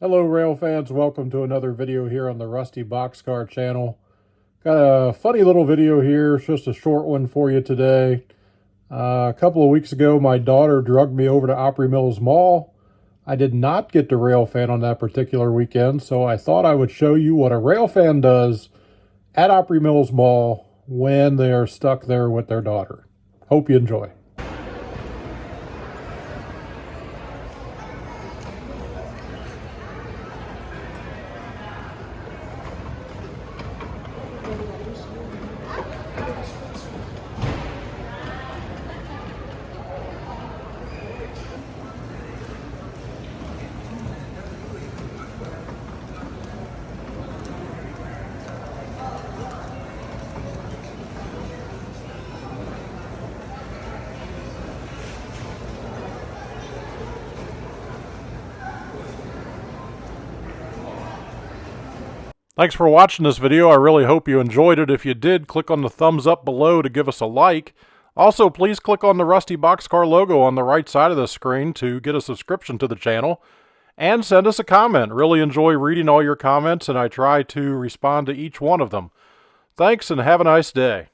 Hello rail fans, welcome to another video here on the Rusty Boxcar channel. Got a funny little video here, it's just a short one for you today. A couple of weeks ago my daughter drugged me over to Opry Mills Mall. I did not get to Railfan on that particular weekend, so I thought I would show you what a Railfan does at Opry Mills Mall when they are stuck there with their daughter. Hope you enjoy. Thanks for watching this video. I really hope you enjoyed it. If you did, click on the thumbs up below to give us a like. Also, please click on the Rusty Boxcar logo on the right side of the screen to get a subscription to the channel. And send us a comment. Really enjoy reading all your comments, and I try to respond to each one of them. Thanks, and have a nice day.